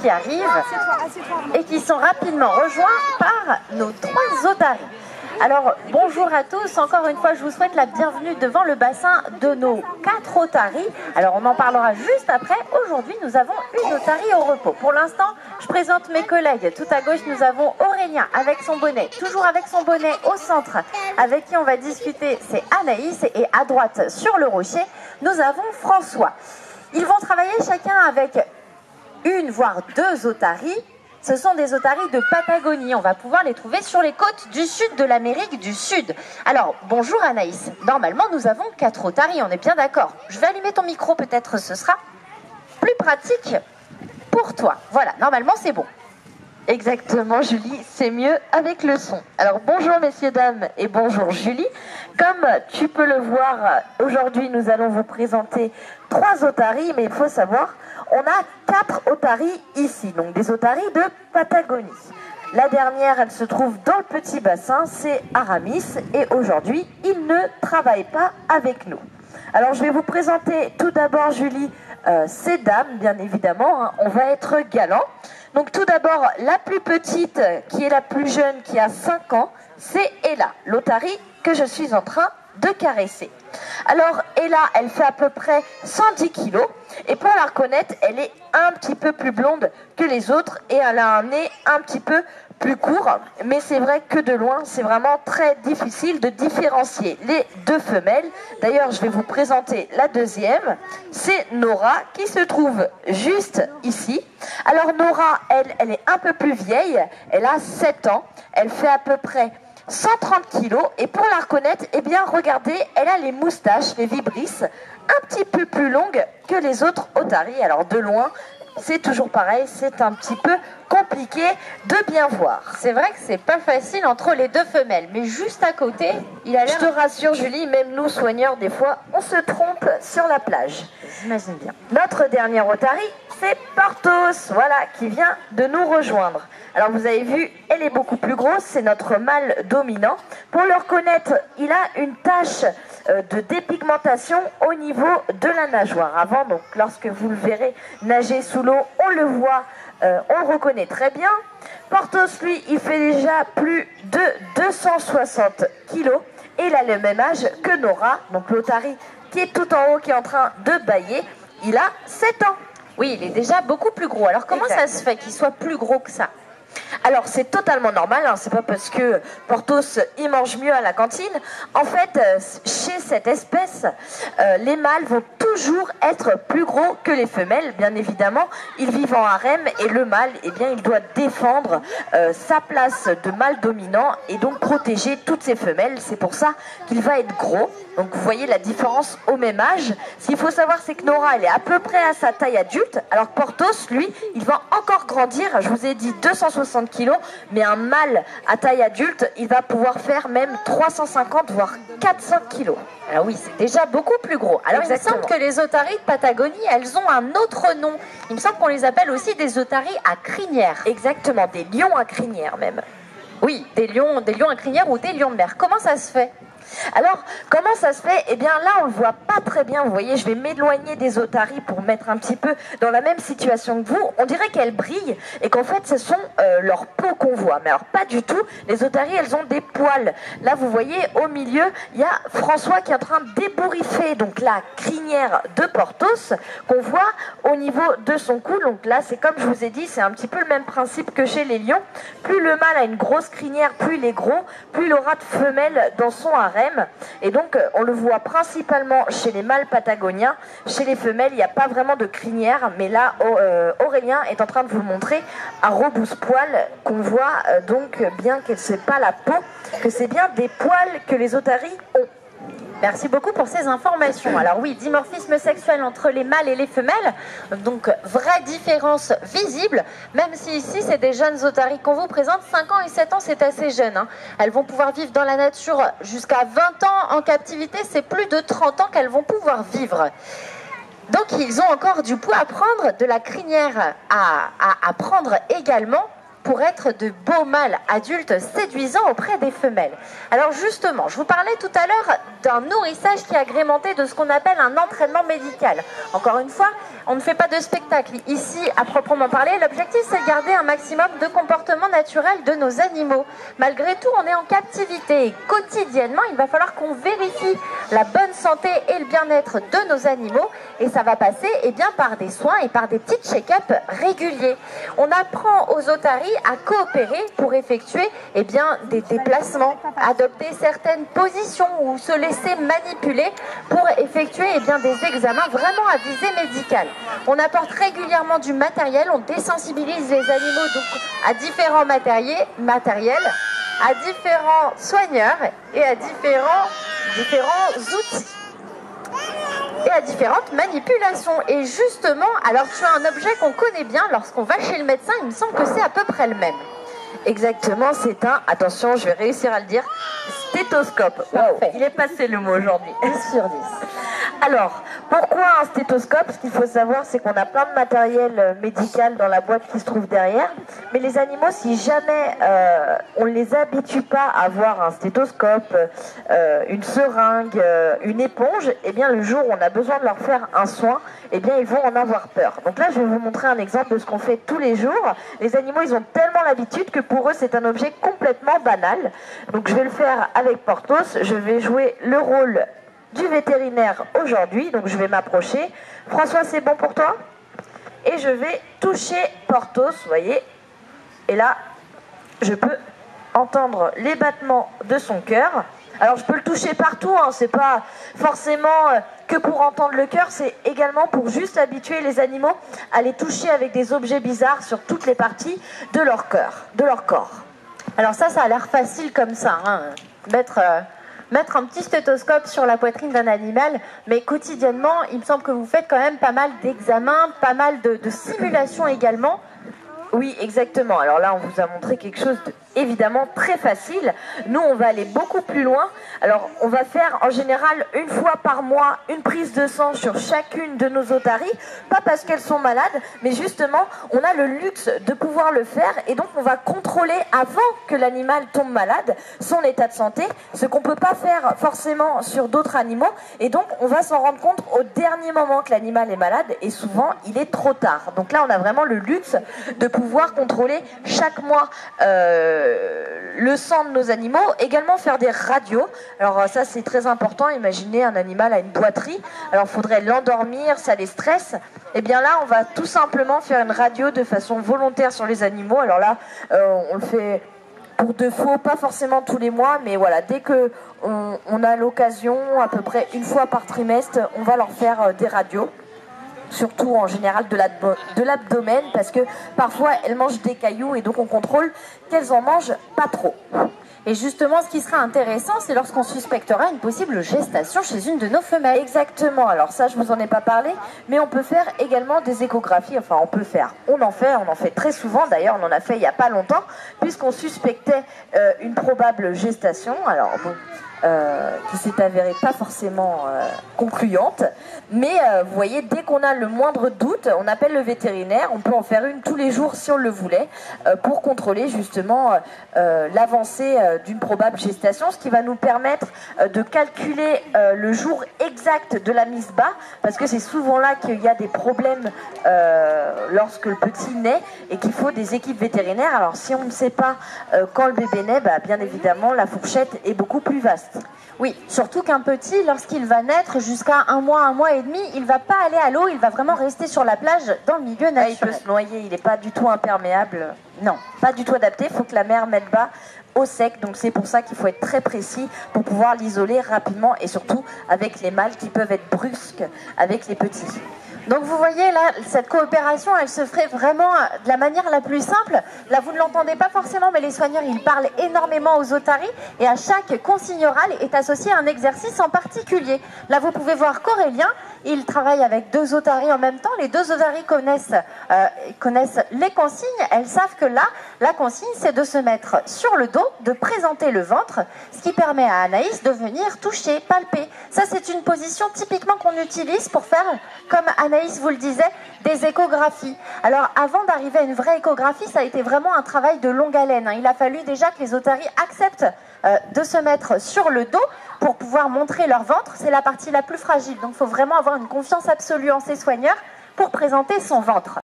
qui arrivent et qui sont rapidement rejoints par nos 3 otaries. Alors, bonjour à tous. Encore une fois, je vous souhaite la bienvenue devant le bassin de nos 4 otaries. Alors, on en parlera juste après. Aujourd'hui, nous avons une otarie au repos. Pour l'instant, je présente mes collègues. Tout à gauche, nous avons Aurélien avec son bonnet, toujours avec son bonnet au centre, avec qui on va discuter, c'est Anaïs. Et à droite, sur le rocher, nous avons François. Ils vont travailler chacun avec une, voire 2 otaries. Ce sont des otaries de Patagonie. On va pouvoir les trouver sur les côtes du sud de l'Amérique du Sud. Alors, bonjour Anaïs. Normalement, nous avons 4 otaries, on est bien d'accord. Je vais allumer ton micro, peut-être ce sera plus pratique pour toi. Voilà, normalement c'est bon. Exactement Julie, c'est mieux avec le son. Alors bonjour messieurs, dames et bonjour Julie. Comme tu peux le voir, aujourd'hui nous allons vous présenter 3 otaries, mais il faut savoir, on a 4 otaries ici, donc des otaries de Patagonie. La dernière, elle se trouve dans le petit bassin, c'est Aramis, et aujourd'hui, il ne travaille pas avec nous. Alors je vais vous présenter tout d'abord Julie, ces dames, bien évidemment, hein. On va être galant. Donc tout d'abord, la plus petite, qui est la plus jeune, qui a 5 ans, c'est Ella, l'otarie que je suis en train de caresser. Alors Ella, elle fait à peu près 110 kilos, et pour la reconnaître, elle est un petit peu plus blonde que les autres, et elle a un nez un petit peu plus court, mais c'est vrai que de loin, c'est vraiment très difficile de différencier les 2 femelles. D'ailleurs, je vais vous présenter la deuxième, c'est Nora, qui se trouve juste ici. Alors Nora, elle est un peu plus vieille, elle a 7 ans, elle fait à peu près 130 kilos, et pour la reconnaître, eh bien regardez, elle a les moustaches, les vibrisses, un petit peu plus longues que les autres otaries. Alors de loin, c'est toujours pareil, c'est un petit peu compliqué de bien voir. C'est vrai que c'est pas facile entre les 2 femelles, mais juste à côté, il a l'air... Je te rassure Julie, même nous soigneurs, des fois, on se trompe sur la plage. J'imagine bien. Notre dernière otarie, c'est Porthos, voilà, qui vient de nous rejoindre. Alors vous avez vu, elle est beaucoup plus grosse, c'est notre mâle dominant. Pour le reconnaître, il a une tache de dépigmentation au niveau de la nageoire. Avant, donc lorsque vous le verrez nager sous l'eau, on le voit, on le reconnaît très bien. Porthos, lui, il fait déjà plus de 260 kilos et il a le même âge que Nora, donc l'otarie qui est tout en haut, qui est en train de bâiller. Il a 7 ans. Oui, il est déjà beaucoup plus gros. Alors comment ça se fait qu'il soit plus gros que ça ? Alors c'est totalement normal, hein, c'est pas parce que Porthos il mange mieux à la cantine. En fait, chez cette espèce, les mâles vont toujours être plus gros que les femelles, bien évidemment. Ils vivent en harem et le mâle, eh bien, il doit défendre sa place de mâle dominant et donc protéger toutes ses femelles. C'est pour ça qu'il va être gros. Donc vous voyez la différence au même âge. Ce qu'il faut savoir, c'est que Nora, elle est à peu près à sa taille adulte, alors que Porthos, lui, il va encore grandir. Je vous ai dit 260 kilos, mais un mâle à taille adulte, il va pouvoir faire même 350 voire 400 kilos. Alors oui, c'est déjà beaucoup plus gros. Alors il me semble que les otaries de Patagonie, elles ont un autre nom. Il me semble qu'on les appelle aussi des otaries à crinière. Exactement, des lions à crinière même. Oui, des lions à crinière ou des lions de mer. Comment ça se fait ? Alors, comment ça se fait? Eh bien là, on ne le voit pas très bien. Vous voyez, je vais m'éloigner des otaries pour mettre un petit peu dans la même situation que vous. On dirait qu'elles brillent et qu'en fait, ce sont leurs peaux qu'on voit. Mais alors, pas du tout. Les otaries, elles ont des poils. Là, vous voyez, au milieu, il y a François qui est en train d'ébouriffer donc la crinière de Porthos qu'on voit au niveau de son cou. Donc là, c'est comme je vous ai dit, c'est un petit peu le même principe que chez les lions. Plus le mâle a une grosse crinière, plus il est gros, plus il aura de femelles dans son harem. Et donc on le voit principalement chez les mâles patagoniens. Chez les femelles, il n'y a pas vraiment de crinière, mais là Aurélien est en train de vous montrer un rebousse-poil qu'on voit donc bien que c'est pas la peau, que c'est bien des poils que les otaries ont. Merci beaucoup pour ces informations. Alors oui, dimorphisme sexuel entre les mâles et les femelles, donc vraie différence visible, même si ici c'est des jeunes otaries qu'on vous présente. 5 ans et 7 ans, c'est assez jeune, hein. Elles vont pouvoir vivre dans la nature jusqu'à 20 ans en captivité, c'est plus de 30 ans qu'elles vont pouvoir vivre. Donc ils ont encore du poids à prendre, de la crinière à prendre également. pour être de beaux mâles adultes séduisants auprès des femelles. Alors justement, je vous parlais tout à l'heure d'un nourrissage qui est agrémenté de ce qu'on appelle un entraînement médical. Encore une fois, on ne fait pas de spectacle ici à proprement parler. L'objectif, c'est de garder un maximum de comportement naturel de nos animaux. Malgré tout, on est en captivité et quotidiennement, il va falloir qu'on vérifie la bonne santé et le bien-être de nos animaux. Et ça va passer par des soins et par des petits check-up réguliers. On apprend aux otaries à coopérer pour effectuer des déplacements, adopter certaines positions ou se laisser manipuler pour effectuer des examens vraiment à visée médicale. On apporte régulièrement du matériel, on désensibilise les animaux donc à différents matériels, à différents soigneurs et à différents outils et à différentes manipulations. Et justement, alors tu as un objet qu'on connaît bien, lorsqu'on va chez le médecin, il me semble que c'est à peu près le même. Exactement, c'est un, attention, je vais réussir à le dire, stéthoscope. Wow, il est passé le mot aujourd'hui. 10 sur 10. Alors, pourquoi un stéthoscope? Ce qu'il faut savoir, c'est qu'on a plein de matériel médical dans la boîte qui se trouve derrière. Mais les animaux, si jamais on ne les habitue pas à avoir un stéthoscope, une seringue, une éponge, le jour où on a besoin de leur faire un soin, ils vont en avoir peur. Donc là, je vais vous montrer un exemple de ce qu'on fait tous les jours. Les animaux, ils ont tellement l'habitude que pour eux, c'est un objet complètement banal. Donc je vais le faire avec Porthos. Je vais jouer le rôle du vétérinaire aujourd'hui, donc je vais m'approcher. François, c'est bon pour toi? Et je vais toucher Porthos, vous voyez. Et là, je peux entendre les battements de son cœur. Alors je peux le toucher partout, hein, c'est pas forcément que pour entendre le cœur, c'est également pour juste habituer les animaux à les toucher avec des objets bizarres sur toutes les parties de leur corps. Alors ça a l'air facile comme ça, hein. Mettre un petit stéthoscope sur la poitrine d'un animal, mais quotidiennement, il me semble que vous faites quand même pas mal d'examens, pas mal de simulations également. Oui, exactement. Alors là, on vous a montré quelque chose évidemment très facile. Nous, on va aller beaucoup plus loin. Alors, on va faire en général une fois par mois une prise de sang sur chacune de nos otaries. Pas parce qu'elles sont malades, mais justement, on a le luxe de pouvoir le faire. Et donc, on va contrôler avant que l'animal tombe malade son état de santé, ce qu'on ne peut pas faire forcément sur d'autres animaux. Et donc, on va s'en rendre compte au dernier moment que l'animal est malade. Et souvent, il est trop tard. Donc là, on a vraiment le luxe de pouvoir contrôler chaque mois le sang de nos animaux, également faire des radios. Alors ça c'est très important, imaginez un animal a une boiterie, alors il faudrait l'endormir, ça les stresse. Et bien là on va tout simplement faire une radio de façon volontaire sur les animaux. Alors là on le fait pour de faux, pas forcément tous les mois, mais voilà, dès que on a l'occasion, à peu près une fois par trimestre, on va leur faire des radios. Surtout en général de l'abdomen, parce que parfois elles mangent des cailloux et donc on contrôle qu'elles en mangent pas trop. Et justement, ce qui sera intéressant, c'est lorsqu'on suspectera une possible gestation chez une de nos femelles. Exactement, alors ça je vous en ai pas parlé, mais on peut faire également des échographies, enfin on en fait très souvent, d'ailleurs on en a fait il y a pas longtemps, puisqu'on suspectait une probable gestation, alors bon, qui s'est avérée pas forcément concluante, mais vous voyez, dès qu'on a le moindre doute, on appelle le vétérinaire, on peut en faire une tous les jours si on le voulait, pour contrôler justement l'avancée d'une probable gestation, ce qui va nous permettre de calculer le jour exact de la mise bas, parce que c'est souvent là qu'il y a des problèmes lorsque le petit naît et qu'il faut des équipes vétérinaires. Alors si on ne sait pas quand le bébé naît, bien évidemment la fourchette est beaucoup plus vaste. Oui, surtout qu'un petit, lorsqu'il va naître jusqu'à un mois et demi, il ne va pas aller à l'eau, il va vraiment rester sur la plage dans le milieu naturel. Il peut se noyer, il n'est pas du tout imperméable. Non, pas du tout adapté, il faut que la mère mette bas au sec, donc c'est pour ça qu'il faut être très précis pour pouvoir l'isoler rapidement et surtout avec les mâles qui peuvent être brusques avec les petits. Donc vous voyez là, cette coopération, elle se ferait vraiment de la manière la plus simple. Là, vous ne l'entendez pas forcément, mais les soigneurs, ils parlent énormément aux otaries et à chaque consigne orale est associé un exercice en particulier. Là, vous pouvez voir qu'Aurélien, il travaille avec 2 otaries en même temps. Les 2 otaries connaissent les consignes. Elles savent que là, la consigne, c'est de se mettre sur le dos, de présenter le ventre, ce qui permet à Anaïs de venir toucher, palper. Ça, c'est une position typiquement qu'on utilise pour faire comme Anaïs Anaïs vous le disait, des échographies. Alors avant d'arriver à une vraie échographie, ça a été vraiment un travail de longue haleine, hein. Il a fallu déjà que les otaries acceptent de se mettre sur le dos pour pouvoir montrer leur ventre. C'est la partie la plus fragile, donc il faut vraiment avoir une confiance absolue en ses soigneurs pour présenter son ventre.